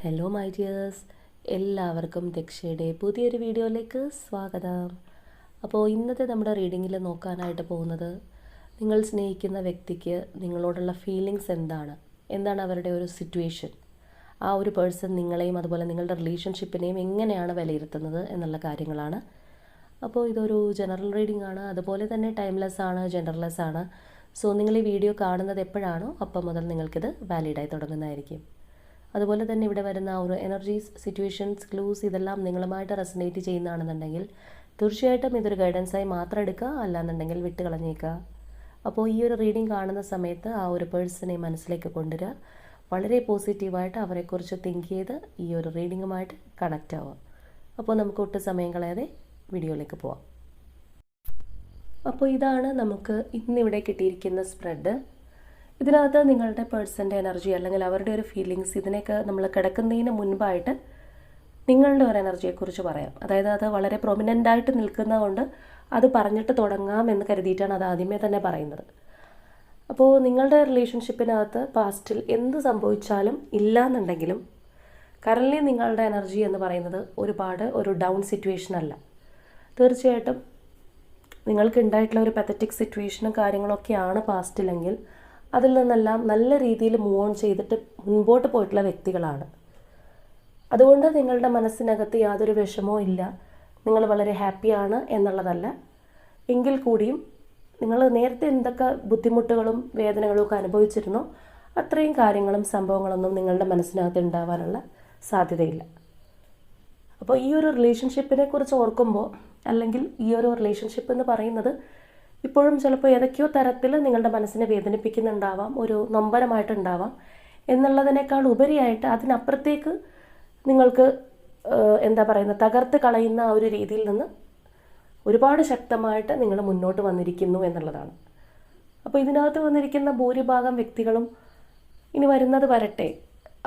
Hello my dears, എല്ലാവർക്കും ദക്ഷയുടെ പുതിയൊരു വീഡിയോയിലേക്ക് സ്വാഗതം. അപ്പോൾ ഇന്നത്തെ നമ്മുടെ റീഡിങ്ങിൽ നോക്കാനായിട്ട് പോകുന്നത് നിങ്ങൾ സ്നേഹിക്കുന്ന വ്യക്തിക്ക് നിങ്ങളോടുള്ള ഫീലിങ്സ് എന്താണ് അവരുടെ ഒരു സിറ്റുവേഷൻ, ആ ഒരു പേഴ്സൺ നിങ്ങളെയും അതുപോലെ നിങ്ങളുടെ റിലേഷൻഷിപ്പിനെയും എങ്ങനെയാണ് വിലയിരുത്തുന്നത് എന്നുള്ള കാര്യങ്ങളാണ്. അപ്പോൾ ഇതൊരു ജനറൽ റീഡിംഗ് ആണ്, അതുപോലെ തന്നെ ടൈംലെസ് ആണ്, ജെൻഡർലെസ് ആണ്. സോ നിങ്ങൾ ഈ വീഡിയോ കാണുന്നത് എപ്പോഴാണോ അപ്പം മുതൽ നിങ്ങൾക്കിത് വാലിഡായി തുടങ്ങുന്നതായിരിക്കും. അതുപോലെ തന്നെ ഇവിടെ വരുന്ന ഒരു എനർജീസ്, സിറ്റുവേഷൻസ്, ക്ലൂസ് ഇതെല്ലാം നിങ്ങളുമായിട്ട് റെസനേറ്റ് ചെയ്യുന്നതാണെന്നുണ്ടെങ്കിൽ തീർച്ചയായിട്ടും ഇതൊരു ഗൈഡൻസായി മാത്രം എടുക്കുക, അല്ലാന്നുണ്ടെങ്കിൽ വിട്ട് കളഞ്ഞേക്കുക. അപ്പോൾ ഈ ഒരു റീഡിംഗ് കാണുന്ന സമയത്ത് ആ ഒരു പേഴ്സണെ മനസ്സിലേക്ക് കൊണ്ടുവരിക, വളരെ പോസിറ്റീവായിട്ട് അവരെക്കുറിച്ച് തിങ്ക് ചെയ്ത് ഈ ഒരു റീഡിങ്ങുമായിട്ട് കണക്റ്റ് ആവുക. അപ്പോൾ നമുക്ക് ഒട്ടും സമയം കളയാതെ വീഡിയോയിലേക്ക് പോവാം. അപ്പോൾ ഇതാണ് നമുക്ക് ഇന്നിവിടെ കിട്ടിയിരിക്കുന്ന സ്പ്രെഡ്. ഇതിനകത്ത് നിങ്ങളുടെ പേഴ്സൻ്റെ എനർജി അല്ലെങ്കിൽ അവരുടെ ഒരു ഫീലിങ്സ്, ഇതിനൊക്കെ നമ്മൾ കിടക്കുന്നതിന് മുൻപായിട്ട് നിങ്ങളുടെ ഒരു എനർജിയെക്കുറിച്ച് പറയാം. അതായത് അത് വളരെ പ്രൊമിനൻ്റായിട്ട് നിൽക്കുന്നതുകൊണ്ട് അത് പറഞ്ഞിട്ട് തുടങ്ങാം എന്ന് കരുതിയിട്ടാണ് അത് ആദ്യമേ തന്നെ പറയുന്നത്. അപ്പോൾ നിങ്ങളുടെ റിലേഷൻഷിപ്പിനകത്ത് പാസ്റ്റിൽ എന്ത് സംഭവിച്ചാലും ഇല്ലയെന്നുണ്ടെങ്കിലും കറൻലി നിങ്ങളുടെ എനർജി എന്ന് പറയുന്നത് ഒരു ഡൗൺ സിറ്റുവേഷൻ അല്ല. തീർച്ചയായിട്ടും നിങ്ങൾക്ക് ഉണ്ടായിട്ടുള്ള ഒരു പത്തറ്റിക് സിറ്റുവേഷനും കാര്യങ്ങളൊക്കെയാണ് പാസ്റ്റിലെങ്കിൽ അതിൽ നിന്നെല്ലാം നല്ല രീതിയിൽ മൂവ് ഓൺ ചെയ്തിട്ട് മുൻപോട്ട് പോയിട്ടുള്ള വ്യക്തികളാണ്. അതുകൊണ്ട് നിങ്ങളുടെ മനസ്സിനകത്ത് യാതൊരു വിഷമവും ഇല്ല, നിങ്ങൾ വളരെ ഹാപ്പിയാണ് എന്നുള്ളതല്ല. എങ്കിൽ കൂടിയും നിങ്ങൾ നേരത്തെ എന്തൊക്കെ ബുദ്ധിമുട്ടുകളും വേദനകളും ഒക്കെ അനുഭവിച്ചിരുന്നോ അത്രയും കാര്യങ്ങളും സംഭവങ്ങളൊന്നും നിങ്ങളുടെ മനസ്സിനകത്ത് ഉണ്ടാവാനുള്ള സാധ്യതയില്ല. അപ്പോൾ ഈ ഒരു റിലേഷൻഷിപ്പിനെ കുറിച്ച് ഓർക്കുമ്പോൾ, അല്ലെങ്കിൽ ഈ ഒരു റിലേഷൻഷിപ്പ് എന്ന് പറയുന്നത് ഇപ്പോഴും ചിലപ്പോൾ ഏതൊക്കെയോ തരത്തിൽ നിങ്ങളുടെ മനസ്സിനെ വേദനിപ്പിക്കുന്നുണ്ടാവാം, ഒരു നൊമ്പരമായിട്ടുണ്ടാവാം. എന്നുള്ളതിനേക്കാൾ ഉപരിയായിട്ട് അതിനപ്പുറത്തേക്ക് നിങ്ങൾക്ക് തകർത്ത് കളയുന്ന ആ ഒരു രീതിയിൽ നിന്ന് ഒരുപാട് ശക്തമായിട്ട് നിങ്ങൾ മുന്നോട്ട് വന്നിരിക്കുന്നു എന്നുള്ളതാണ്. അപ്പോൾ ഇതിനകത്ത് വന്നിരിക്കുന്ന ഭൂരിഭാഗം വ്യക്തികളും ഇനി വരുന്നത് വരട്ടെ,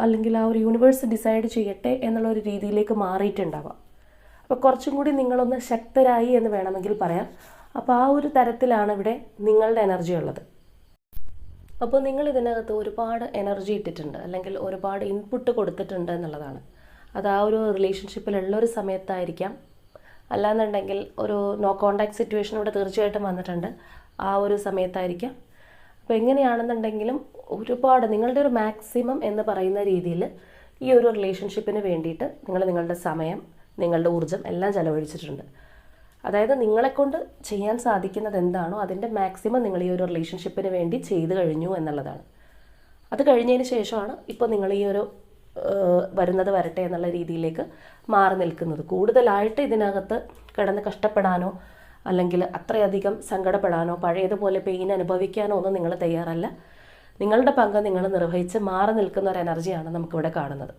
അല്ലെങ്കിൽ ആ ഒരു യൂണിവേഴ്സ് ഡിസൈഡ് ചെയ്യട്ടെ എന്നുള്ളൊരു രീതിയിലേക്ക് മാറിയിട്ടുണ്ടാവാം. അപ്പോൾ കുറച്ചും കൂടി നിങ്ങളൊന്ന് ശക്തരായി എന്ന് വേണമെങ്കിൽ പറയാം. അപ്പോൾ ആ ഒരു തരത്തിലാണ് ഇവിടെ നിങ്ങളുടെ എനർജി ഉള്ളത്. അപ്പോൾ നിങ്ങൾ ഇതിനകത്ത് ഒരുപാട് എനർജി ഇട്ടിട്ടുണ്ട്, അല്ലെങ്കിൽ ഒരുപാട് ഇൻപുട്ട് കൊടുത്തിട്ടുണ്ട് എന്നുള്ളതാണ്. അത് ആ ഒരു റിലേഷൻഷിപ്പിലുള്ള ഒരു സമയത്തായിരിക്കാം, അല്ലാന്നുണ്ടെങ്കിൽ ഒരു നോ കോണ്ടാക്ട് സിറ്റുവേഷൻ ഇവിടെ തീർച്ചയായിട്ടും വന്നിട്ടുണ്ട്, ആ ഒരു സമയത്തായിരിക്കാം. അപ്പോൾ എങ്ങനെയാണെന്നുണ്ടെങ്കിലും ഒരുപാട് നിങ്ങളുടെ ഒരു മാക്സിമം എന്ന് പറയുന്ന രീതിയിൽ ഈ ഒരു റിലേഷൻഷിപ്പിന് വേണ്ടിയിട്ട് നിങ്ങളുടെ സമയം, നിങ്ങളുടെ ഊർജ്ജം എല്ലാം ചെലവഴിച്ചിട്ടുണ്ട്. അതായത് നിങ്ങളെക്കൊണ്ട് ചെയ്യാൻ സാധിക്കുന്നത് എന്താണോ അതിൻ്റെ മാക്സിമം നിങ്ങൾ ഈ ഒരു റിലേഷൻഷിപ്പിന് വേണ്ടി ചെയ്തു കഴിഞ്ഞു എന്നുള്ളതാണ്. അത് കഴിഞ്ഞതിന് ശേഷമാണ് ഇപ്പോൾ നിങ്ങൾ ഈ ഒരു വരുന്നത് വരട്ടെ എന്നുള്ള രീതിയിലേക്ക് മാറി നിൽക്കുന്നത്. കൂടുതലായിട്ട് ഇതിനകത്ത് കിടന്ന് കഷ്ടപ്പെടാനോ അല്ലെങ്കിൽ അത്രയധികം സങ്കടപ്പെടാനോ പഴയതുപോലെ പെയിൻ അനുഭവിക്കാനോ ഒന്നും നിങ്ങൾ തയ്യാറല്ല. നിങ്ങളുടെ പങ്ക് നിങ്ങൾ നിർവഹിച്ച് മാറി നിൽക്കുന്ന ഒരു എനർജിയാണ് നമുക്കിവിടെ കാണുന്നത്.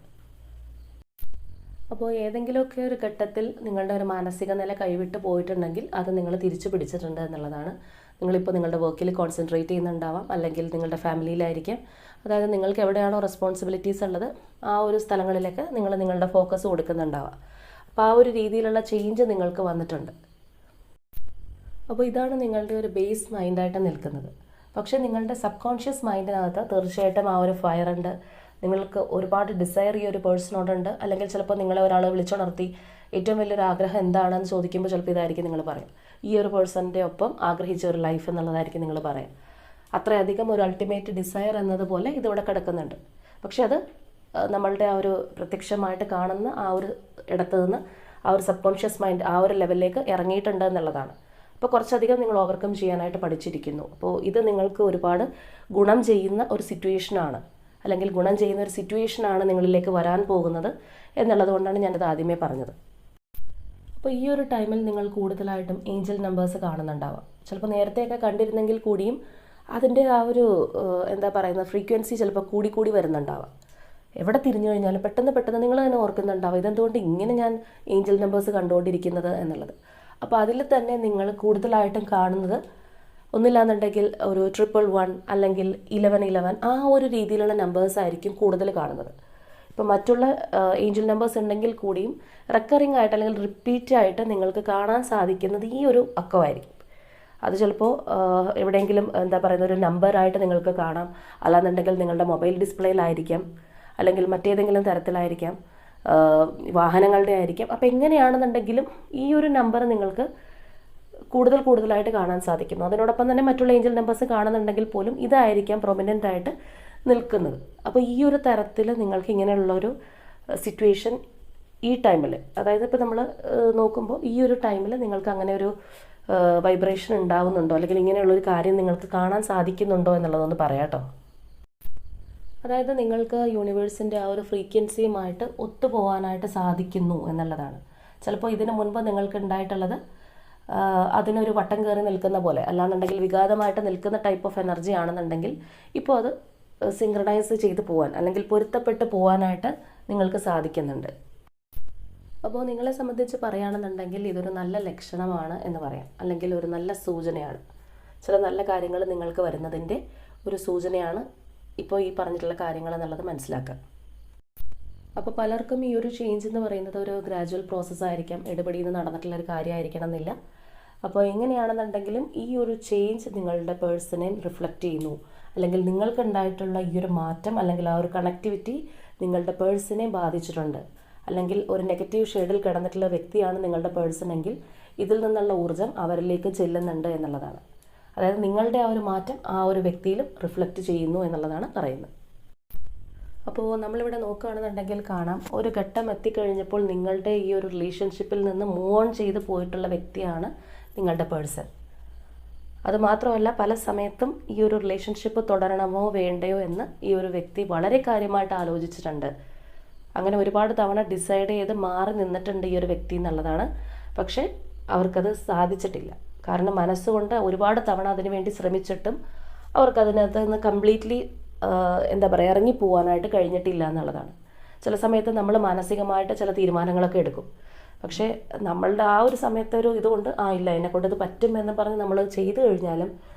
അപ്പോൾ ഏതെങ്കിലുമൊക്കെ ഒരു ഘട്ടത്തിൽ നിങ്ങളുടെ ഒരു മാനസിക നില കൈവിട്ട് പോയിട്ടുണ്ടെങ്കിൽ അത് നിങ്ങൾ തിരിച്ചു പിടിച്ചിട്ടുണ്ട് എന്നുള്ളതാണ്. നിങ്ങളിപ്പോൾ നിങ്ങളുടെ വർക്കിൽ കോൺസെൻട്രേറ്റ് ചെയ്യുന്നുണ്ടാവാം, അല്ലെങ്കിൽ നിങ്ങളുടെ ഫാമിലിയിലായിരിക്കാം. അതായത് നിങ്ങൾക്ക് എവിടെയാണോ റെസ്പോൺസിബിലിറ്റീസ് ഉള്ളത് ആ ഒരു സ്ഥലങ്ങളിലേക്ക് നിങ്ങൾ നിങ്ങളുടെ ഫോക്കസ് കൊടുക്കുന്നുണ്ടാവാം. അപ്പോൾ ആ ഒരു രീതിയിലുള്ള ചേഞ്ച് നിങ്ങൾക്ക് വന്നിട്ടുണ്ട്. അപ്പോൾ ഇതാണ് നിങ്ങളുടെ ഒരു ബേസ് മൈൻഡായിട്ട് നിൽക്കുന്നത്. പക്ഷേ നിങ്ങളുടെ സബ് കോൺഷ്യസ് മൈൻഡിനകത്ത് തീർച്ചയായിട്ടും ആ ഒരു ഫയർ ഉണ്ട്. നിങ്ങൾക്ക് ഒരുപാട് ഡിസയർ ഈ ഒരു പേഴ്സണോടുണ്ട്, അല്ലെങ്കിൽ ചിലപ്പോൾ നിങ്ങളെ ഒരാൾ വിളിച്ചുണർത്തി ഏറ്റവും വലിയൊരു ആഗ്രഹം എന്താണെന്ന് ചോദിക്കുമ്പോൾ ചിലപ്പോൾ ഇതായിരിക്കും നിങ്ങൾ പറയാം, ഈ ഒരു പേഴ്സണിൻ്റെ ഒപ്പം ആഗ്രഹിച്ച ഒരു ലൈഫ് എന്നുള്ളതായിരിക്കും നിങ്ങൾ പറയാം. അത്രയധികം ഒരു അൾട്ടിമേറ്റ് ഡിസയർ എന്നതുപോലെ ഇതിവിടെ കിടക്കുന്നുണ്ട്. പക്ഷെ അത് നമ്മളുടെ ആ ഒരു പ്രത്യക്ഷമായിട്ട് കാണുന്ന ആ ഒരു ഇടത്ത് നിന്ന് ആ ഒരു സബ് കോൺഷ്യസ് മൈൻഡ് ആ ഒരു ലെവലിലേക്ക് ഇറങ്ങിയിട്ടുണ്ട് എന്നുള്ളതാണ്. അപ്പോൾ കുറച്ചധികം നിങ്ങൾ ഓവർകം ചെയ്യാനായിട്ട് പഠിച്ചിരിക്കുന്നു. അപ്പോൾ ഇത് നിങ്ങൾക്ക് ഒരുപാട് ഗുണം ചെയ്യുന്ന ഒരു സിറ്റുവേഷനാണ്, അല്ലെങ്കിൽ ഗുണം ചെയ്യുന്ന ഒരു സിറ്റുവേഷനാണ് നിങ്ങളിലേക്ക് വരാൻ പോകുന്നത് എന്നുള്ളത് കൊണ്ടാണ് ഞാനത് ആദ്യമേ പറഞ്ഞത്. അപ്പോൾ ഈ ഒരു ടൈമിൽ നിങ്ങൾ കൂടുതലായിട്ടും ഏഞ്ചൽ നമ്പേഴ്സ് കാണുന്നുണ്ടാവാം. ചിലപ്പോൾ നേരത്തെയൊക്കെ കണ്ടിരുന്നെങ്കിൽ കൂടിയും അതിൻ്റെ ആ ഒരു ഫ്രീക്വൻസി ചിലപ്പോൾ കൂടി വരുന്നുണ്ടാവാം. എവിടെ തിരിഞ്ഞു കഴിഞ്ഞാലും പെട്ടെന്ന് നിങ്ങൾ തന്നെ ഓർക്കുന്നുണ്ടാവും, ഇതെന്തുകൊണ്ട് ഇങ്ങനെ ഞാൻ ഏഞ്ചൽ നമ്പേഴ്സ് കണ്ടുകൊണ്ടിരിക്കുന്നത് എന്നുള്ളത്. അപ്പോൾ അതിൽ തന്നെ നിങ്ങൾ കൂടുതലായിട്ടും കാണുന്നത് ഒന്നില്ലാന്നുണ്ടെങ്കിൽ ഒരു 111 അല്ലെങ്കിൽ 1111 ആ ഒരു രീതിയിലുള്ള നമ്പേഴ്സ് ആയിരിക്കും കൂടുതൽ കാണുന്നത്. ഇപ്പോൾ മറ്റുള്ള ഏഞ്ചൽ നമ്പേഴ്സ് ഉണ്ടെങ്കിൽ കൂടിയും റെക്കറിംഗ് ആയിട്ട് അല്ലെങ്കിൽ റിപ്പീറ്റ് ആയിട്ട് നിങ്ങൾക്ക് കാണാൻ സാധിക്കുന്നത് ഈ ഒരു അക്കമായിരിക്കും. അത് ചിലപ്പോൾ എവിടെയെങ്കിലും ഒരു നമ്പറായിട്ട് നിങ്ങൾക്ക് കാണാം, അല്ലാന്നുണ്ടെങ്കിൽ നിങ്ങളുടെ മൊബൈൽ ഡിസ്പ്ലേയിലായിരിക്കാം, അല്ലെങ്കിൽ മറ്റേതെങ്കിലും തരത്തിലായിരിക്കാം, വാഹനങ്ങളുടെ ആയിരിക്കാം. അപ്പോൾ എങ്ങനെയാണെന്നുണ്ടെങ്കിലും ഈ ഒരു നമ്പർ നിങ്ങൾക്ക് കൂടുതലായിട്ട് കാണാൻ സാധിക്കുന്നു. അതിനോടൊപ്പം തന്നെ മറ്റുള്ള ഏഞ്ചൽ നമ്പേഴ്സ് കാണുന്നുണ്ടെങ്കിൽ പോലും ഇതായിരിക്കാം പ്രൊമിനൻ്റ് ആയിട്ട് നിൽക്കുന്നത്. അപ്പോൾ ഈ ഒരു തരത്തിൽ നിങ്ങൾക്ക് ഇങ്ങനെയുള്ളൊരു സിറ്റുവേഷൻ ഈ ടൈമിൽ, അതായത് ഇപ്പോൾ നമ്മൾ നോക്കുമ്പോൾ ഈ ഒരു ടൈമിൽ നിങ്ങൾക്ക് അങ്ങനെ ഒരു വൈബ്രേഷൻ ഉണ്ടാവുന്നുണ്ടോ, അല്ലെങ്കിൽ ഇങ്ങനെയുള്ളൊരു കാര്യം നിങ്ങൾക്ക് കാണാൻ സാധിക്കുന്നുണ്ടോ എന്നുള്ളതൊന്ന് പറയാം കേട്ടോ. അതായത് നിങ്ങൾക്ക് യൂണിവേഴ്സിൻ്റെ ആ ഒരു ഫ്രീക്വൻസിയുമായിട്ട് ഒത്തുപോകാനായിട്ട് സാധിക്കുന്നു എന്നുള്ളതാണ്. ചിലപ്പോൾ ഇതിനു മുൻപ് നിങ്ങൾക്ക് ഉണ്ടായിട്ടുള്ളത് അതിനൊരു വട്ടം കയറി നിൽക്കുന്ന പോലെ, അല്ലാന്നുണ്ടെങ്കിൽ വിഘാതമായിട്ട് നിൽക്കുന്ന ടൈപ്പ് ഓഫ് എനർജി ആണെന്നുണ്ടെങ്കിൽ ഇപ്പോൾ അത് സിങ്ക്രണൈസ് ചെയ്ത് പോകാൻ അല്ലെങ്കിൽ പൊരുത്തപ്പെട്ട് പോകാനായിട്ട് നിങ്ങൾക്ക് സാധിക്കുന്നുണ്ട്. അപ്പോൾ നിങ്ങളെ സംബന്ധിച്ച് പറയുകയാണെന്നുണ്ടെങ്കിൽ ഇതൊരു നല്ല ലക്ഷണമാണ് എന്ന് പറയാം, അല്ലെങ്കിൽ ഒരു നല്ല സൂചനയാണ്. ചില നല്ല കാര്യങ്ങൾ നിങ്ങൾക്ക് വരുന്നതിൻ്റെ ഒരു സൂചനയാണ് ഇപ്പോൾ ഈ പറഞ്ഞിട്ടുള്ള കാര്യങ്ങൾ എന്നുള്ളത് മനസ്സിലാക്കുക. അപ്പോൾ പലർക്കും ഈ ഒരു ചേഞ്ച് എന്ന് പറയുന്നത് ഒരു ഗ്രാജുവൽ പ്രോസസ്സായിരിക്കാം, ഇടപെടിയിൽ നിന്ന് നടന്നിട്ടുള്ളൊരു കാര്യമായിരിക്കണം എന്നില്ല. അപ്പോൾ എങ്ങനെയാണെന്നുണ്ടെങ്കിലും ഈ ഒരു ചേഞ്ച് നിങ്ങളുടെ പേഴ്സണെ റിഫ്ലക്റ്റ് ചെയ്യുന്നു, അല്ലെങ്കിൽ നിങ്ങൾക്കുണ്ടായിട്ടുള്ള ഈ ഒരു മാറ്റം അല്ലെങ്കിൽ ആ ഒരു കണക്ടിവിറ്റി നിങ്ങളുടെ പേഴ്സണെ ബാധിച്ചിട്ടുണ്ട്, അല്ലെങ്കിൽ ഒരു നെഗറ്റീവ് ഷെയ്ഡിൽ കിടന്നിട്ടുള്ള വ്യക്തിയാണ് നിങ്ങളുടെ പേഴ്സൺ എങ്കിൽ ഇതിൽ നിന്നുള്ള ഊർജ്ജം അവരിലേക്ക് ചെല്ലുന്നുണ്ട് എന്നുള്ളതാണ്. അതായത് നിങ്ങളുടെ ആ ഒരു മാറ്റം ആ ഒരു വ്യക്തിയിലും റിഫ്ലക്റ്റ് ചെയ്യുന്നു എന്നുള്ളതാണ് പറയുന്നത്. അപ്പോൾ നമ്മളിവിടെ നോക്കുകയാണെന്നുണ്ടെങ്കിൽ കാണാം, ഒരു ഘട്ടം എത്തിക്കഴിഞ്ഞപ്പോൾ നിങ്ങളുടെ ഈ ഒരു റിലേഷൻഷിപ്പിൽ നിന്ന് മൂവ് ഓൺ ചെയ്ത് പോയിട്ടുള്ള വ്യക്തിയാണ് നിങ്ങളുടെ പേഴ്സൺ. അതുമാത്രമല്ല പല സമയത്തും ഈ ഒരു റിലേഷൻഷിപ്പ് തുടരണമോ വേണ്ടയോ എന്ന് ഈ ഒരു വ്യക്തി വളരെ കാര്യമായിട്ട് ആലോചിച്ചിട്ടുണ്ട്. അങ്ങനെ ഒരുപാട് തവണ ഡിസൈഡ് ചെയ്ത് മാറി നിന്നിട്ടുണ്ട് ഈ ഒരു വ്യക്തി എന്നുള്ളതാണ്. പക്ഷേ അവർക്കത് സാധിച്ചിട്ടില്ല. കാരണം മനസ്സുകൊണ്ട് ഒരുപാട് തവണ അതിനു വേണ്ടി ശ്രമിച്ചിട്ടും അവർക്കതിനകത്ത് നിന്ന് കംപ്ലീറ്റ്ലി എന്താ പറയുക ഇറങ്ങിപ്പോവാനായിട്ട് കഴിഞ്ഞിട്ടില്ല എന്നുള്ളതാണ്. ചില സമയത്ത് നമ്മൾ മാനസികമായിട്ട് ചില തീരുമാനങ്ങളൊക്കെ എടുക്കും. പക്ഷേ നമ്മളുടെ ആ ഒരു സമയത്ത് ഒരു ഇതുകൊണ്ട് ഇല്ല എന്നെക്കൊണ്ട് ഇത് പറ്റും എന്ന് പറഞ്ഞ് നമ്മൾ ചെയ്തു കഴിഞ്ഞാലും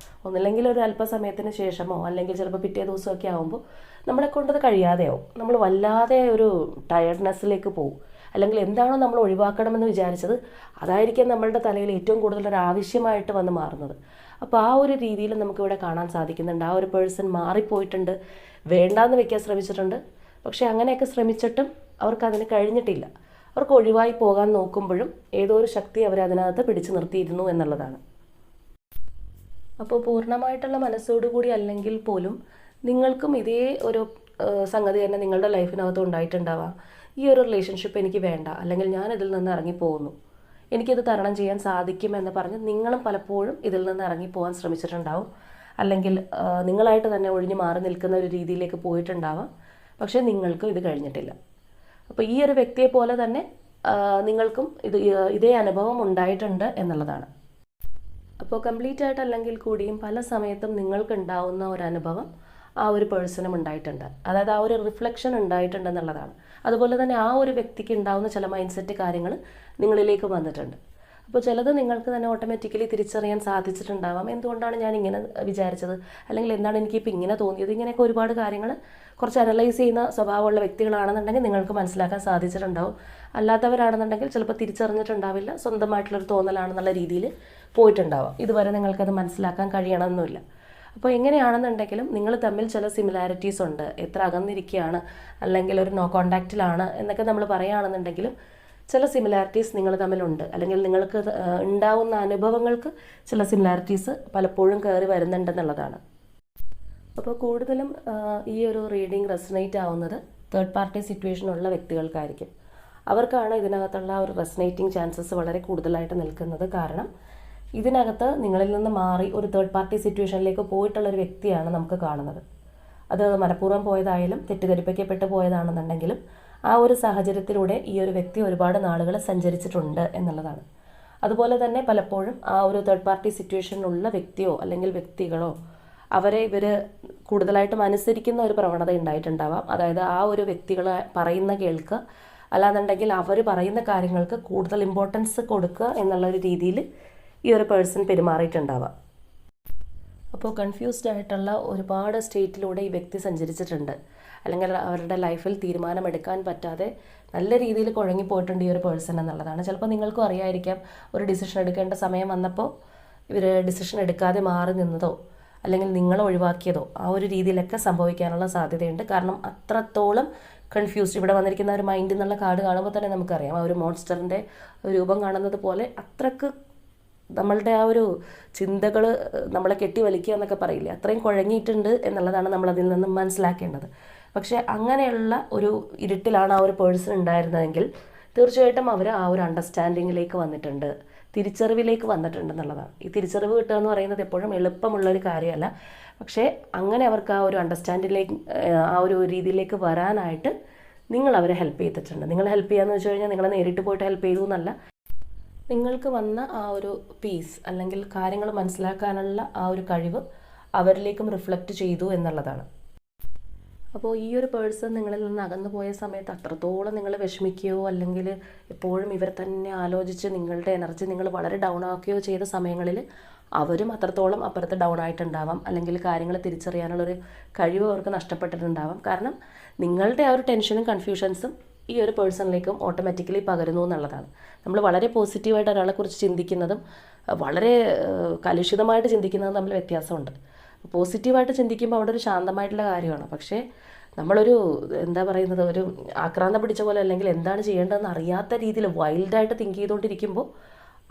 ഒന്നില്ലെങ്കിൽ ഒരു അല്പസമയത്തിന് ശേഷമോ അല്ലെങ്കിൽ ചിലപ്പോൾ പിറ്റേ ദിവസമൊക്കെ ആകുമ്പോൾ നമ്മളെക്കൊണ്ടത് കഴിയാതെയാവും. നമ്മൾ വല്ലാതെ ഒരു ടയർഡ്നെസ്സിലേക്ക് പോകും. അല്ലെങ്കിൽ എന്താണോ നമ്മൾ ഒഴിവാക്കണമെന്ന് വിചാരിച്ചത് അതായിരിക്കും നമ്മളുടെ തലയിൽ ഏറ്റവും കൂടുതൽ ഒരു ആവശ്യമായിട്ട് വന്ന് മാറുന്നത്. അപ്പോൾ ആ ഒരു രീതിയിൽ നമുക്കിവിടെ കാണാൻ സാധിക്കുന്നുണ്ട്. ആ ഒരു പേഴ്സൺ മാറിപ്പോയിട്ടുണ്ട്, വേണ്ടാന്ന് വെക്കാൻ ശ്രമിച്ചിട്ടുണ്ട്. പക്ഷേ അങ്ങനെയൊക്കെ ശ്രമിച്ചിട്ടും അവർക്കതിന് കഴിഞ്ഞിട്ടില്ല. അവർക്ക് ഒഴിവായി പോകാൻ നോക്കുമ്പോഴും ഏതോ ഒരു ശക്തി അവരെ അതിനകത്ത് പിടിച്ചു നിർത്തിയിരുന്നു എന്നുള്ളതാണ്. അപ്പോൾ പൂർണ്ണമായിട്ടുള്ള മനസ്സോടുകൂടി അല്ലെങ്കിൽ പോലും നിങ്ങൾക്കും ഇതേ ഒരു സംഗതി തന്നെ നിങ്ങളുടെ ലൈഫിനകത്ത് ഉണ്ടായിട്ടുണ്ടാവാം. ഈ ഒരു റിലേഷൻഷിപ്പ് എനിക്ക് വേണ്ട, അല്ലെങ്കിൽ ഞാൻ ഇതിൽ നിന്ന് ഇറങ്ങിപ്പോകുന്നു, എനിക്കിത് തരണം ചെയ്യാൻ സാധിക്കുമെന്ന് പറഞ്ഞ് നിങ്ങളും പലപ്പോഴും ഇതിൽ നിന്ന് ഇറങ്ങിപ്പോകാൻ ശ്രമിച്ചിട്ടുണ്ടാവും. അല്ലെങ്കിൽ നിങ്ങളായിട്ട് തന്നെ ഒഴിഞ്ഞു മാറി നിൽക്കുന്ന ഒരു രീതിയിലേക്ക് പോയിട്ടുണ്ടാവാം. പക്ഷേ നിങ്ങൾക്കും ഇത് കഴിഞ്ഞിട്ടില്ല. അപ്പോൾ ഈ ഒരു വ്യക്തിയെ പോലെ തന്നെ നിങ്ങൾക്കും ഇതേ അനുഭവം ഉണ്ടായിട്ടുണ്ട് എന്നുള്ളതാണ്. അപ്പോൾ കംപ്ലീറ്റ് ആയിട്ട് അല്ലെങ്കിൽ കൂടിയും പല സമയത്തും നിങ്ങൾക്കുണ്ടാവുന്ന ഒരു അനുഭവം ആ ഒരു പേഴ്സണും ഉണ്ടായിട്ടുണ്ട്. അതായത് ആ ഒരു റിഫ്ലക്ഷൻ ഉണ്ടായിട്ടുണ്ടെന്നുള്ളതാണ്. അതുപോലെ തന്നെ ആ ഒരു വ്യക്തിക്ക് ഉണ്ടാവുന്ന ചില മൈൻഡ് സെറ്റ് കാര്യങ്ങൾ നിങ്ങളിലേക്ക് വന്നിട്ടുണ്ട്. അപ്പോൾ ചിലത് നിങ്ങൾക്ക് തന്നെ ഓട്ടോമാറ്റിക്കലി തിരിച്ചറിയാൻ സാധിച്ചിട്ടുണ്ടാവാം. എന്തുകൊണ്ടാണ് ഞാൻ ഇങ്ങനെ വിചാരിച്ചത്, അല്ലെങ്കിൽ എന്താണ് എനിക്കിപ്പോൾ ഇങ്ങനെ തോന്നിയത്, ഇങ്ങനെയൊക്കെ ഒരുപാട് കാര്യങ്ങൾ കുറച്ച് അനലൈസ് ചെയ്യുന്ന സ്വഭാവമുള്ള വ്യക്തികളാണെന്നുണ്ടെങ്കിൽ നിങ്ങൾക്ക് മനസ്സിലാക്കാൻ സാധിച്ചിട്ടുണ്ടാവും. അല്ലാത്തവരാണെന്നുണ്ടെങ്കിൽ ചിലപ്പോൾ തിരിച്ചറിഞ്ഞിട്ടുണ്ടാവില്ല, സ്വന്തമായിട്ടുള്ളൊരു തോന്നലാണെന്നുള്ള രീതിയിൽ പോയിട്ടുണ്ടാവാം. ഇതുവരെ നിങ്ങൾക്കത് മനസ്സിലാക്കാൻ കഴിയണമെന്നില്ല. അപ്പോൾ എങ്ങനെയാണെന്നുണ്ടെങ്കിലും നിങ്ങൾ തമ്മിൽ ചില സിമിലാരിറ്റീസ് ഉണ്ട്. എത്ര അകന്നിരിക്കുകയാണ് അല്ലെങ്കിൽ ഒരു നോ കോണ്ടാക്റ്റിലാണ് എന്നൊക്കെ നമ്മൾ പറയുകയാണെന്നുണ്ടെങ്കിലും ചില സിമിലാരിറ്റീസ് നിങ്ങൾ തമ്മിലുണ്ട്. അല്ലെങ്കിൽ നിങ്ങൾക്ക് ഉണ്ടാവുന്ന അനുഭവങ്ങൾക്ക് ചില സിമിലാരിറ്റീസ് പലപ്പോഴും കയറി വരുന്നുണ്ടെന്നുള്ളതാണ്. അപ്പോൾ കൂടുതലും ഈ ഒരു റീഡിങ് റെസനേറ്റ് ആവുന്നത് തേർഡ് പാർട്ടി സിറ്റുവേഷനുള്ള വ്യക്തികൾക്കായിരിക്കും. അവർക്കാണ് ഇതിനകത്തുള്ള ഒരു റെസനേറ്റിംഗ് ചാൻസസ് വളരെ കൂടുതലായിട്ട് നിൽക്കുന്നത്. കാരണം ഇതിനകത്ത് നിങ്ങളിൽ നിന്ന് മാറി ഒരു തേർഡ് പാർട്ടി സിറ്റുവേഷനിലേക്ക് പോയിട്ടുള്ളൊരു വ്യക്തിയാണ് നമുക്ക് കാണുന്നത്. അത് മനഃപൂർവ്വം പോയതായാലും തെറ്റിദ്ധരിപ്പിക്കപ്പെട്ട് പോയതാണെന്നുണ്ടെങ്കിലും ആ ഒരു സാഹചര്യത്തിലൂടെ ഈ ഒരു വ്യക്തി ഒരുപാട് നാളുകൾ സഞ്ചരിച്ചിട്ടുണ്ട് എന്നുള്ളതാണ്. അതുപോലെ തന്നെ പലപ്പോഴും ആ ഒരു തേർഡ് പാർട്ടി സിറ്റുവേഷനിലുള്ള വ്യക്തിയോ അല്ലെങ്കിൽ വ്യക്തികളോ അവരെ ഇവർ കൂടുതലായിട്ടും അനുസരിക്കുന്ന ഒരു പ്രവണത ഉണ്ടായിട്ടുണ്ടാവാം. അതായത് ആ ഒരു വ്യക്തികൾ പറയുന്ന കേൾക്കുക, അല്ലാന്നുണ്ടെങ്കിൽ അവർ പറയുന്ന കാര്യങ്ങൾക്ക് കൂടുതൽ ഇമ്പോർട്ടൻസ് കൊടുക്കുക എന്നുള്ളൊരു രീതിയിൽ ഈ ഒരു പേഴ്സൺ പെരുമാറിയിട്ടുണ്ടാവാം. അപ്പോൾ കൺഫ്യൂസ്ഡ് ആയിട്ടുള്ള ഒരുപാട് സ്റ്റേറ്റിലൂടെ ഈ വ്യക്തി സഞ്ചരിച്ചിട്ടുണ്ട്. അല്ലെങ്കിൽ അവരുടെ ലൈഫിൽ തീരുമാനമെടുക്കാൻ പറ്റാതെ നല്ല രീതിയിൽ കുഴങ്ങിപ്പോയിട്ടുണ്ട് ഈ ഒരു പേഴ്സൺ എന്നുള്ളതാണ്. ചിലപ്പോൾ നിങ്ങൾക്കും അറിയായിരിക്കാം, ഒരു ഡിസിഷൻ എടുക്കേണ്ട സമയം വന്നപ്പോൾ ഇവർ ഡിസിഷൻ എടുക്കാതെ മാറി നിന്നതോ അല്ലെങ്കിൽ നിങ്ങൾ ഒഴിവാക്കിയതോ ആ ഒരു രീതിയിലൊക്കെ സംഭവിക്കാനുള്ള സാധ്യതയുണ്ട്. കാരണം അത്രത്തോളം കൺഫ്യൂസ്ഡ് ഇവിടെ വന്നിരിക്കുന്ന ഒരു മൈൻഡ് എന്നുള്ള കാർഡ് കാണുമ്പോൾ തന്നെ നമുക്കറിയാം ആ ഒരു മോൺസ്റ്ററിൻ്റെ രൂപം കാണുന്നത് പോലെ അത്രക്ക് നമ്മളുടെ ആ ഒരു ചിന്തകൾ നമ്മളെ കെട്ടി വലിക്കുക എന്നൊക്കെ പറയില്ലേ, അത്രയും കുഴങ്ങിയിട്ടുണ്ട് എന്നുള്ളതാണ് നമ്മൾ അതിൽ നിന്നും മനസ്സിലാക്കേണ്ടത്. പക്ഷേ അങ്ങനെയുള്ള ഒരു ഇരുട്ടിലാണ് ആ ഒരു പേഴ്സൺ ഉണ്ടായിരുന്നതെങ്കിൽ തീർച്ചയായിട്ടും അവർ ആ ഒരു അണ്ടർസ്റ്റാൻഡിങ്ങിലേക്ക് വന്നിട്ടുണ്ട്, തിരിച്ചറിവിലേക്ക് വന്നിട്ടുണ്ട് എന്നുള്ളതാണ്. ഈ തിരിച്ചറിവ് കിട്ടുക എന്ന് പറയുന്നത് എപ്പോഴും എളുപ്പമുള്ളൊരു കാര്യമല്ല. പക്ഷേ അങ്ങനെ അവർക്ക് ആ ഒരു അണ്ടർസ്റ്റാൻഡിങ്ങിലേക്ക് ആ ഒരു രീതിയിലേക്ക് വരാനായിട്ട് നിങ്ങൾ അവരെ ഹെൽപ്പ് ചെയ്തിട്ടുണ്ട്. നിങ്ങൾ ഹെൽപ്പ് ചെയ്യാന്ന് വെച്ച് കഴിഞ്ഞാൽ നിങ്ങളെ നേരിട്ട് പോയിട്ട് ഹെൽപ്പ് ചെയ്തു എന്നല്ല, നിങ്ങൾക്ക് വന്ന ആ ഒരു പീസ് അല്ലെങ്കിൽ കാര്യങ്ങൾ മനസ്സിലാക്കാനുള്ള ആ ഒരു കഴിവ് അവരിലേക്കും റിഫ്ലക്റ്റ് ചെയ്തു എന്നുള്ളതാണ്. അപ്പോൾ ഈ ഒരു പേഴ്സൺ നിങ്ങളിൽ നിന്ന് അകന്നു പോയ സമയത്ത് അത്രത്തോളം നിങ്ങൾ വിഷമിക്കുകയോ അല്ലെങ്കിൽ എപ്പോഴും ഇവർ തന്നെ ആലോചിച്ച് നിങ്ങളുടെ എനർജി നിങ്ങൾ വളരെ ഡൗൺ ആക്കുകയോ ചെയ്ത സമയങ്ങളിൽ അവരും അത്രത്തോളം അപ്പുറത്ത് ഡൗൺ ആയിട്ടുണ്ടാവാം, അല്ലെങ്കിൽ കാര്യങ്ങൾ തിരിച്ചറിയാനുള്ളൊരു കഴിവ് അവർക്ക് നഷ്ടപ്പെട്ടിട്ടുണ്ടാവാം. കാരണം നിങ്ങളുടെ ആ ഒരു ടെൻഷനും കൺഫ്യൂഷൻസും ഈ ഒരു പേഴ്സണിലേക്കും ഓട്ടോമാറ്റിക്കലി പകരുന്നു എന്നുള്ളതാണ്. നമ്മൾ വളരെ പോസിറ്റീവായിട്ട് ഒരാളെക്കുറിച്ച് ചിന്തിക്കുന്നതും വളരെ കലുഷിതമായിട്ട് ചിന്തിക്കുന്നതും തമ്മിൽ വ്യത്യാസമുണ്ട്. പോസിറ്റീവായിട്ട് ചിന്തിക്കുമ്പോൾ അവിടെ ഒരു ശാന്തമായിട്ടുള്ള കാര്യമാണ്. പക്ഷേ നമ്മളൊരു എന്താ പറയുന്നത്, ഒരു ആക്രാന്തം പിടിച്ച പോലെ അല്ലെങ്കിൽ എന്താണ് ചെയ്യേണ്ടതെന്ന് അറിയാത്ത രീതിയിൽ വൈൽഡായിട്ട് തിങ്ക് ചെയ്തുകൊണ്ടിരിക്കുമ്പോൾ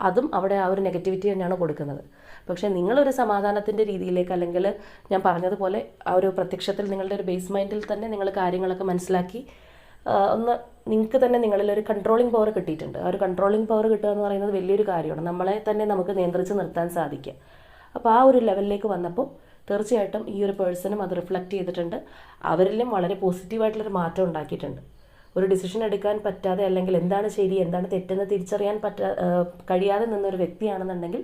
അതും അവിടെ ആ ഒരു നെഗറ്റിവിറ്റി തന്നെയാണ് കൊടുക്കുന്നത്. പക്ഷേ നിങ്ങളൊരു സമാധാനത്തിൻ്റെ രീതിയിലേക്ക്, അല്ലെങ്കിൽ ഞാൻ പറഞ്ഞതുപോലെ ആ ഒരു പ്രത്യക്ഷത്തിൽ നിങ്ങളുടെ ഒരു ബേസ് മൈൻഡിൽ തന്നെ നിങ്ങൾ കാര്യങ്ങളൊക്കെ മനസ്സിലാക്കി ഒന്ന് നിങ്ങൾക്ക് തന്നെ നിങ്ങളിലൊരു കൺട്രോളിങ് പവർ കിട്ടിയിട്ടുണ്ട്. ആ ഒരു കൺട്രോളിങ് പവർ കിട്ടുക എന്ന് പറയുന്നത് വലിയൊരു കാര്യമാണ്. നമ്മളെ തന്നെ നമുക്ക് നിയന്ത്രിച്ച് നിർത്താൻ സാധിക്കുക. അപ്പോൾ ആ ഒരു ലെവലിലേക്ക് വന്നപ്പോൾ തീർച്ചയായിട്ടും ഈ ഒരു പേഴ്സണും അത് റിഫ്ലക്റ്റ് ചെയ്തിട്ടുണ്ട്. അവരിലും വളരെ പോസിറ്റീവായിട്ടുള്ളൊരു മാറ്റം ഉണ്ടാക്കിയിട്ടുണ്ട്. ഒരു ഡിസിഷൻ എടുക്കാൻ പറ്റാതെ അല്ലെങ്കിൽ എന്താണ് ശരി എന്താണ് തെറ്റെന്ന് തിരിച്ചറിയാൻ കഴിയാതെ നിന്നൊരു വ്യക്തിയാണെന്നുണ്ടെങ്കിൽ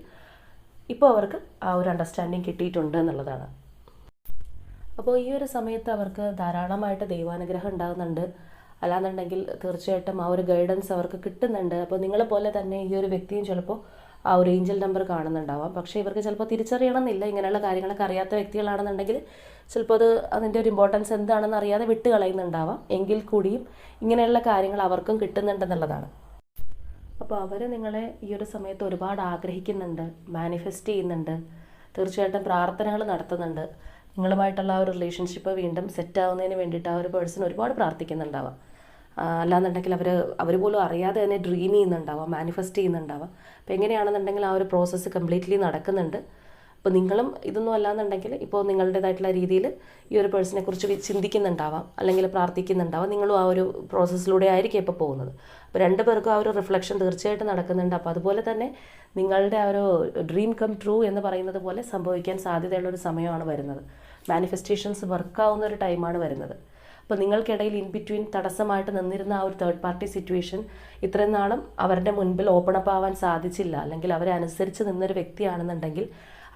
ഇപ്പോൾ അവർക്ക് ആ ഒരു അണ്ടർസ്റ്റാൻഡിങ് കിട്ടിയിട്ടുണ്ട് എന്നുള്ളതാണ്. അപ്പോൾ ഈ ഒരു സമയത്ത് അവർക്ക് ധാരാളമായിട്ട് ദൈവാനുഗ്രഹം ഉണ്ടാകുന്നുണ്ട്. അല്ലാന്നുണ്ടെങ്കിൽ തീർച്ചയായിട്ടും ആ ഒരു ഗൈഡൻസ് അവർക്ക് കിട്ടുന്നുണ്ട്. അപ്പോൾ നിങ്ങളെ പോലെ തന്നെ ഈ ഒരു വ്യക്തിയും ചിലപ്പോൾ ആ ഒരു ഏഞ്ചൽ നമ്പർ കാണുന്നുണ്ടാവാം. പക്ഷേ ഇവർക്ക് ചിലപ്പോൾ തിരിച്ചറിയണമെന്നില്ല. ഇങ്ങനെയുള്ള കാര്യങ്ങളൊക്കെ അറിയാത്ത വ്യക്തികളാണെന്നുണ്ടെങ്കിൽ ചിലപ്പോൾ അതിൻ്റെ ഒരു ഇമ്പോർട്ടൻസ് എന്താണെന്ന് അറിയാതെ വിട്ട് കളയുന്നുണ്ടാവാം. എങ്കിൽ കൂടിയും ഇങ്ങനെയുള്ള കാര്യങ്ങൾ അവർക്കും കിട്ടുന്നുണ്ടെന്നുള്ളതാണ്. അപ്പോൾ അവർ നിങ്ങളെ ഈ ഒരു സമയത്ത് ഒരുപാട് ആഗ്രഹിക്കുന്നുണ്ട്, മാനിഫെസ്റ്റ് ചെയ്യുന്നുണ്ട്, തീർച്ചയായിട്ടും പ്രാർത്ഥനകൾ നടത്തുന്നുണ്ട്. നിങ്ങളുമായിട്ടുള്ള ആ ഒരു റിലേഷൻഷിപ്പ് വീണ്ടും സെറ്റ് ആവുന്നതിന് വേണ്ടിയിട്ട് ആ ഒരു പേഴ്സൺ ഒരുപാട് പ്രാർത്ഥിക്കുന്നുണ്ടാവാം. അല്ലാന്നുണ്ടെങ്കിൽ അവർ പോലും അറിയാതെ തന്നെ ഡ്രീം ചെയ്യുന്നുണ്ടാവാം, മാനിഫെസ്റ്റ് ചെയ്യുന്നുണ്ടാവാം. അപ്പോൾ എങ്ങനെയാണെന്നുണ്ടെങ്കിൽ ആ ഒരു പ്രോസസ്സ് കംപ്ലീറ്റ്ലി നടക്കുന്നുണ്ട്. അപ്പോൾ നിങ്ങളും ഇതൊന്നും അല്ലാന്നുണ്ടെങ്കിൽ ഇപ്പോൾ നിങ്ങളുടേതായിട്ടുള്ള രീതിയിൽ ഈ ഒരു പേഴ്സണെ കുറിച്ച് ചിന്തിക്കുന്നുണ്ടാവാം, അല്ലെങ്കിൽ പ്രാർത്ഥിക്കുന്നുണ്ടാവാം. നിങ്ങളും ആ ഒരു പ്രോസസ്സിലൂടെ ആയിരിക്കും ഇപ്പോൾ പോകുന്നത്. അപ്പോൾ രണ്ടു പേർക്കും ആ ഒരു റിഫ്ലക്ഷൻ തീർച്ചയായിട്ടും നടക്കുന്നുണ്ട്. അപ്പോൾ അതുപോലെ തന്നെ നിങ്ങളുടെ ആ ഒരു ഡ്രീം കം ട്രൂ എന്ന് പറയുന്നത് പോലെ സംഭവിക്കാൻ സാധ്യതയുള്ളൊരു സമയമാണ് വരുന്നത്. മാനിഫെസ്റ്റേഷൻസ് വർക്കാവുന്ന ഒരു ടൈമാണ് വരുന്നത്. അപ്പോൾ നിങ്ങൾക്കിടയിൽ ഇൻ ബിറ്റ്വീൻ തടസ്സമായിട്ട് നിന്നിരുന്ന ആ ഒരു തേർഡ് പാർട്ടി സിറ്റുവേഷൻ ഇത്രയും നാളും അവരുടെ മുൻപിൽ ഓപ്പൺ അപ്പ് ആവാൻ സാധിച്ചില്ല, അല്ലെങ്കിൽ അവരെ അനുസരിച്ച് നിന്നൊരു വ്യക്തിയാണെന്നുണ്ടെങ്കിൽ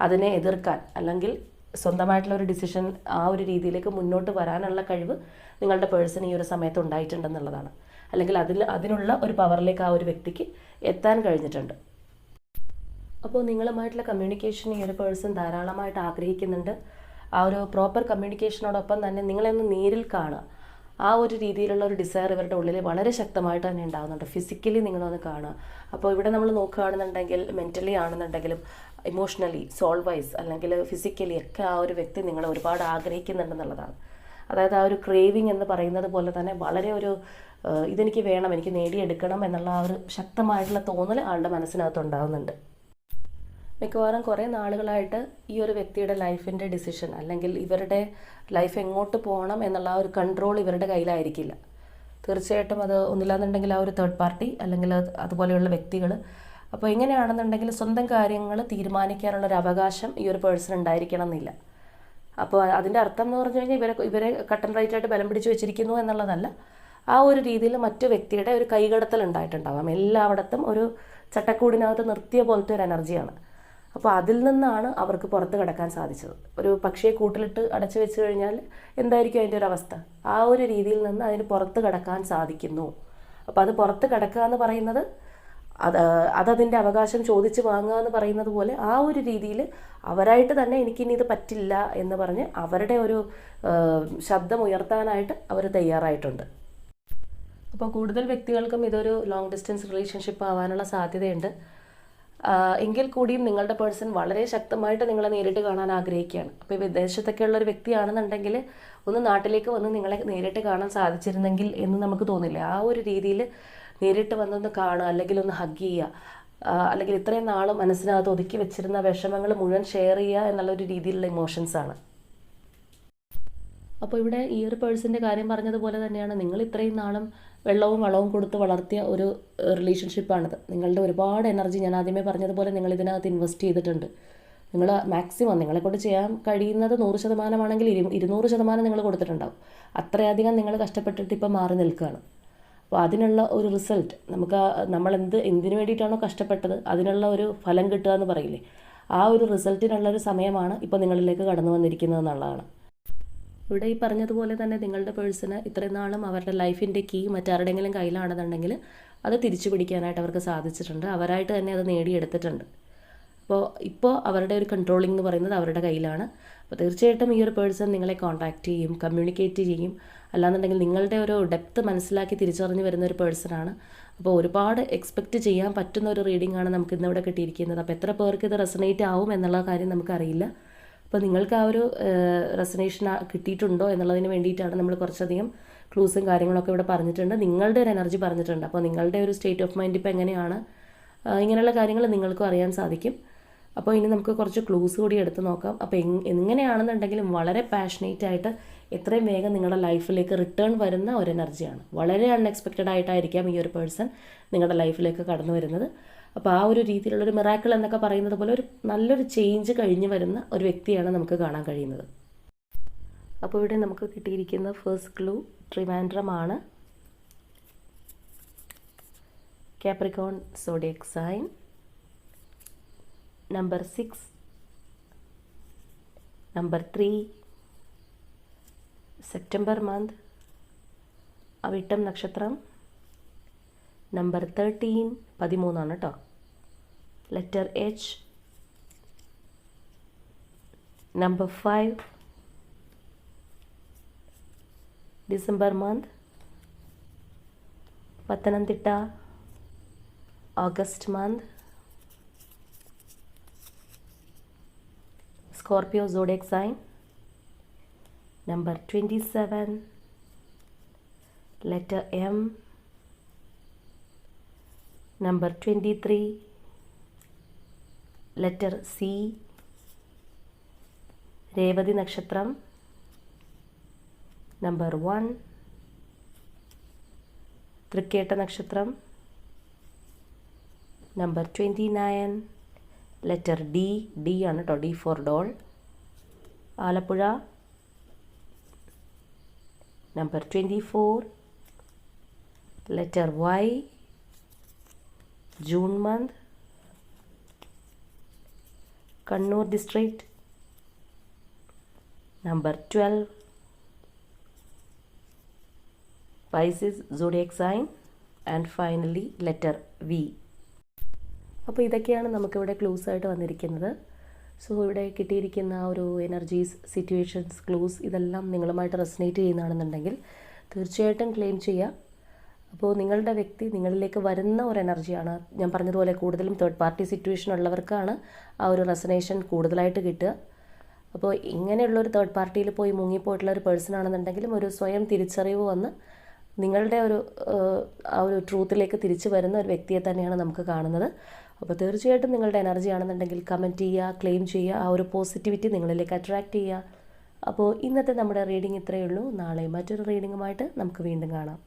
അതിനെ എതിർക്കാൻ അല്ലെങ്കിൽ സ്വന്തമായിട്ടുള്ള ഒരു ഡിസിഷൻ ആ ഒരു രീതിയിലേക്ക് മുന്നോട്ട് വരാനുള്ള കഴിവ് നിങ്ങളുടെ പേഴ്സൺ ഈ ഒരു സമയത്ത് ഉണ്ടായിട്ടുണ്ടെന്നുള്ളതാണ്. അല്ലെങ്കിൽ അതിനുള്ള ഒരു പവറിലേക്ക് ആ ഒരു വ്യക്തിക്ക് എത്താൻ കഴിഞ്ഞിട്ടുണ്ട്. അപ്പോൾ നിങ്ങളുമായിട്ടുള്ള കമ്മ്യൂണിക്കേഷൻ ഈ ഒരു പേഴ്സൺ ധാരാളമായിട്ട് ആഗ്രഹിക്കുന്നുണ്ട്. ആ ഒരു പ്രോപ്പർ കമ്മ്യൂണിക്കേഷനോടൊപ്പം തന്നെ നിങ്ങളെ ഒന്ന് നേരിൽ കാണുക, ആ ഒരു രീതിയിലുള്ള ഒരു ഡിസയർ ഇവരുടെ ഉള്ളിൽ വളരെ ശക്തമായിട്ട് തന്നെ ഉണ്ടാകുന്നുണ്ട്. ഫിസിക്കലി നിങ്ങളൊന്ന് കാണുക. അപ്പോൾ ഇവിടെ നമ്മൾ നോക്കുകയാണെന്നുണ്ടെങ്കിൽ മെൻ്റലി ആണെന്നുണ്ടെങ്കിലും ഇമോഷണലി, സോൾ വൈസ് അല്ലെങ്കിൽ ഫിസിക്കലി ഒക്കെ ആ ഒരു വ്യക്തി നിങ്ങളെ ഒരുപാട് ആഗ്രഹിക്കുന്നുണ്ടെന്നുള്ളതാണ്. അതായത് ആ ഒരു ക്രേവിങ് എന്ന് പറയുന്നത് പോലെ തന്നെ വളരെ ഒരു ഇതെനിക്ക് വേണം, എനിക്ക് നേടിയെടുക്കണം എന്നുള്ള ആ ഒരു ശക്തമായിട്ടുള്ള തോന്നൽ ആളുടെ മനസ്സിനകത്ത് ഉണ്ടാകുന്നുണ്ട്. മിക്കവാറും കുറേ നാളുകളായിട്ട് ഈ ഒരു വ്യക്തിയുടെ ലൈഫിൻ്റെ ഡിസിഷൻ അല്ലെങ്കിൽ ഇവരുടെ ലൈഫ് എങ്ങോട്ട് പോകണം എന്നുള്ള ആ ഒരു കൺട്രോൾ ഇവരുടെ കയ്യിലായിരിക്കില്ല. തീർച്ചയായിട്ടും അത് ഒന്നില്ലാന്നുണ്ടെങ്കിൽ ആ ഒരു തേർഡ് പാർട്ടി അല്ലെങ്കിൽ അതുപോലെയുള്ള വ്യക്തികൾ. അപ്പോൾ എങ്ങനെയാണെന്നുണ്ടെങ്കിൽ സ്വന്തം കാര്യങ്ങൾ തീരുമാനിക്കാനുള്ളൊരു അവകാശം ഈ ഒരു പേഴ്സൺ ഉണ്ടായിരിക്കണം എന്നില്ല. അപ്പോൾ അതിൻ്റെ അർത്ഥം എന്ന് പറഞ്ഞു കഴിഞ്ഞാൽ ഇവരെ കട്ടൻ റൈറ്റായിട്ട് ബലം പിടിച്ച് വെച്ചിരിക്കുന്നു എന്നുള്ളതല്ല. ആ ഒരു രീതിയിൽ മറ്റു വ്യക്തിയുടെ ഒരു കൈകടത്തൽ ഉണ്ടായിട്ടുണ്ടാവാം. എല്ലായിടത്തും ഒരു ചട്ടക്കൂടിനകത്ത് നിർത്തിയ പോലത്തെ ഒരു എനർജിയാണ്. അപ്പോൾ അതിൽ നിന്നാണ് അവർക്ക് പുറത്ത് കിടക്കാൻ സാധിച്ചത്. ഒരു പക്ഷിയെ കൂട്ടിലിട്ട് അടച്ചു വെച്ച് കഴിഞ്ഞാൽ എന്തായിരിക്കും അതിൻ്റെ ഒരു അവസ്ഥ? ആ ഒരു രീതിയിൽ നിന്ന് അതിന് പുറത്ത് കിടക്കാൻ സാധിക്കുന്നു. അപ്പോൾ അത് പുറത്ത് കിടക്കുക എന്ന് പറയുന്നത് അതതിൻ്റെ അവകാശം ചോദിച്ച് വാങ്ങുക എന്ന് പറയുന്നത് പോലെ ആ ഒരു രീതിയിൽ അവരായിട്ട് തന്നെ എനിക്കിനി ഇത് പറ്റില്ല എന്ന് പറഞ്ഞ് അവരുടെ ഒരു ശബ്ദം ഉയർത്താനായിട്ട് അവർ തയ്യാറായിട്ടുണ്ട്. അപ്പോൾ കൂടുതൽ വ്യക്തികൾക്കും ഇതൊരു ലോങ് ഡിസ്റ്റൻസ് റിലേഷൻഷിപ്പ് ആവാനുള്ള സാധ്യതയുണ്ട്. എങ്കിൽ കൂടിയും നിങ്ങളുടെ പേഴ്സൺ വളരെ ശക്തമായിട്ട് നിങ്ങളെ നേരിട്ട് കാണാൻ ആഗ്രഹിക്കുകയാണ്. അപ്പോൾ വിദേശത്തൊക്കെ ഉള്ളൊരു വ്യക്തിയാണെന്നുണ്ടെങ്കിൽ ഒന്ന് നാട്ടിലേക്ക് വന്ന് നിങ്ങളെ നേരിട്ട് കാണാൻ സാധിച്ചിരുന്നെങ്കിൽ എന്ന് നമുക്ക് തോന്നില്ല. ആ ഒരു രീതിയിൽ നേരിട്ട് വന്നൊന്ന് കാണുക, അല്ലെങ്കിൽ ഒന്ന് ഹഗ് ചെയ്യുക, അല്ലെങ്കിൽ ഇത്രയും നാൾ മനസ്സിനകത്ത് ഒതുക്കി വെച്ചിരുന്ന വിഷമങ്ങൾ മുഴുവൻ ഷെയർ ചെയ്യുക എന്നുള്ളൊരു രീതിയിലുള്ള ഇമോഷൻസാണ്. അപ്പോൾ ഇവിടെ ഈ ഒരു പേഴ്സൻ്റെ കാര്യം പറഞ്ഞതുപോലെ തന്നെയാണ്, നിങ്ങൾ ഇത്രയും നാളും വെള്ളവും വളവും കൊടുത്ത് വളർത്തിയ ഒരു റിലേഷൻഷിപ്പാണിത്. നിങ്ങളുടെ ഒരുപാട് എനർജി, ഞാൻ ആദ്യമേ പറഞ്ഞതുപോലെ, നിങ്ങൾ ഇതിനകത്ത് ഇൻവെസ്റ്റ് ചെയ്തിട്ടുണ്ട്. നിങ്ങൾ മാക്സിമം നിങ്ങളെക്കൊണ്ട് ചെയ്യാൻ കഴിയുന്നത് 100% ആണെങ്കിൽ 200% നിങ്ങൾ കൊടുത്തിട്ടുണ്ടാവും. അത്രയധികം നിങ്ങൾ കഷ്ടപ്പെട്ടിട്ട് ഇപ്പോൾ മാറി നിൽക്കുകയാണ്. അപ്പോൾ അതിനുള്ള ഒരു റിസൾട്ട് നമ്മൾ എന്തിനു വേണ്ടിയിട്ടാണോ കഷ്ടപ്പെട്ടത് അതിനുള്ള ഒരു ഫലം കിട്ടുക എന്ന് പറയില്ലേ, ആ ഒരു റിസൾട്ടിനുള്ളൊരു സമയമാണ് ഇപ്പോൾ നിങ്ങളിലേക്ക് കടന്നു വന്നിരിക്കുന്നത് എന്നുള്ളതാണ്. ഇവിടെ ഈ പറഞ്ഞതുപോലെ തന്നെ നിങ്ങളുടെ പേഴ്സണ് ഇത്രയും നാളും അവരുടെ ലൈഫിൻ്റെ കീ മറ്റാരുടെയെങ്കിലും കയ്യിലാണെന്നുണ്ടെങ്കിൽ അത് തിരിച്ചു പിടിക്കാനായിട്ട് അവർക്ക് സാധിച്ചിട്ടുണ്ട്. അവരായിട്ട് തന്നെ അത് നേടിയെടുത്തിട്ടുണ്ട്. ഇപ്പോൾ അവരുടെ ഒരു കൺട്രോളിംഗ് എന്ന് പറയുന്നത് അവരുടെ കയ്യിലാണ്. അപ്പോൾ തീർച്ചയായിട്ടും ഈ ഒരു പേഴ്സൺ നിങ്ങളെ കോൺടാക്റ്റ് ചെയ്യും, കമ്മ്യൂണിക്കേറ്റ് ചെയ്യും. അല്ലാന്നുണ്ടെങ്കിൽ നിങ്ങളുടെ ഒരു ഡെപ്ത് മനസ്സിലാക്കി തിരിച്ചറിഞ്ഞ് വരുന്ന ഒരു പേഴ്സണാണ്. അപ്പോൾ ഒരുപാട് എക്സ്പെക്റ്റ് ചെയ്യാൻ പറ്റുന്ന ഒരു റീഡിംഗ് ആണ് നമുക്ക് ഇന്നിവിടെ കിട്ടിയിരിക്കുന്നത്. അപ്പോൾ എത്ര പേർക്ക് ഇത് റെസണേറ്റ് ആവും എന്നുള്ള കാര്യം നമുക്കറിയില്ല. അപ്പോൾ നിങ്ങൾക്ക് ആ ഒരു റെസനേഷൻ കിട്ടിയിട്ടുണ്ടോ എന്നുള്ളതിന് വേണ്ടിയിട്ടാണ് നമ്മൾ കുറച്ചധികം ക്ലൂസും കാര്യങ്ങളൊക്കെ ഇവിടെ പറഞ്ഞിട്ടുണ്ട്. നിങ്ങളുടെ ഒരു എനർജി പറഞ്ഞിട്ടുണ്ട്. അപ്പോൾ നിങ്ങളുടെ ഒരു സ്റ്റേറ്റ് ഓഫ് മൈൻഡ് ഇപ്പോൾ എങ്ങനെയാണ്, ഇങ്ങനെയുള്ള കാര്യങ്ങൾ നിങ്ങൾക്കും അറിയാൻ സാധിക്കും. അപ്പോൾ ഇനി നമുക്ക് കുറച്ച് ക്ലൂസ് കൂടി എടുത്ത് നോക്കാം. അപ്പോൾ എങ്ങനെയാണെന്നുണ്ടെങ്കിലും വളരെ പാഷനേറ്റ് ആയിട്ട് എത്രയും വേഗം നിങ്ങളുടെ ലൈഫിലേക്ക് റിട്ടേൺ വരുന്ന ഒരു എനർജിയാണ്. വളരെ അൺഎക്സ്പെക്റ്റഡ് ആയിട്ടായിരിക്കാം ഈ ഒരു പേഴ്സൺ നിങ്ങളുടെ ലൈഫിലേക്ക് കടന്നു വരുന്നത്. അപ്പോൾ ആ ഒരു രീതിയിലുള്ളൊരു മിറാക്കിൾ എന്നൊക്കെ പറയുന്നത് പോലെ ഒരു നല്ലൊരു ചേഞ്ച് കഴിഞ്ഞ് വരുന്ന ഒരു വ്യക്തിയാണ് നമുക്ക് കാണാൻ കഴിയുന്നത്. അപ്പോൾ ഇവിടെ നമുക്ക് കിട്ടിയിരിക്കുന്ന first clue Trivandrum, Capricorn zodiac sign, number 6, number 3, September month, Avittam നക്ഷത്രം, നമ്പർ 13, 13 കേട്ടോ, letter H, number 5, December month, Pathanamthitta, August month, Scorpio zodiac sign, number 27, letter M, number 23, letter C, Revathi നക്ഷത്രം, നമ്പർ 1, തൃക്കേട്ട നക്ഷത്രം, നമ്പർ 29, ലെറ്റർ D, D ആണ് കേട്ടോ, D for doll, Alappuzha, number 24, letter Y, June month, Kannur district, number 12, Pisces zodiac sign, and finally letter V. അപ്പോൾ ഇതൊക്കെയാണ് നമുക്കിവിടെ clues ആയിട്ട് വന്നിരിക്കുന്നത്. So ഇവിടെ കിട്ടിയിരിക്കുന്ന ഒരു എനർജീസ്, സിറ്റുവേഷൻസ്, ക്ലൂസ് ഇതെല്ലാം നിങ്ങളുമായിട്ട് റെസനേറ്റ് ചെയ്യുന്നതാണെന്നുണ്ടെങ്കിൽ തീർച്ചയായിട്ടും ക്ലെയിം ചെയ്യുക. അപ്പോൾ നിങ്ങളുടെ വ്യക്തി നിങ്ങളിലേക്ക് വരുന്ന ഒരു എനർജിയാണ്. ഞാൻ പറഞ്ഞതുപോലെ കൂടുതലും തേർഡ് പാർട്ടി സിറ്റുവേഷൻ ഉള്ളവർക്കാണ് ആ ഒരു റെസനേഷൻ കൂടുതലായിട്ട് കിട്ടുക. അപ്പോൾ ഇങ്ങനെയുള്ളൊരു തേർഡ് പാർട്ടിയിൽ പോയി മുങ്ങിപ്പോയിട്ടുള്ള ഒരു പേഴ്സൺ ആണെന്നുണ്ടെങ്കിലും ഒരു സ്വയം തിരിച്ചറിവ് വന്ന് നിങ്ങളുടെ ആ ഒരു ട്രൂത്തിലേക്ക് തിരിച്ചു വരുന്ന ഒരു വ്യക്തിയെ തന്നെയാണ് നമുക്ക് കാണുന്നത്. അപ്പോൾ തീർച്ചയായിട്ടും നിങ്ങളുടെ എനർജി ആണെന്നുണ്ടെങ്കിൽ കമൻറ്റ് ചെയ്യുക, ക്ലെയിം ചെയ്യുക, ആ ഒരു പോസിറ്റിവിറ്റി നിങ്ങളിലേക്ക് അട്രാക്റ്റ് ചെയ്യുക. അപ്പോൾ ഇന്നത്തെ നമ്മുടെ റീഡിംഗ് ഇത്രയേ ഉള്ളൂ. നാളെ മറ്റൊരു റീഡിങ്ങുമായിട്ട് നമുക്ക് വീണ്ടും കാണാം.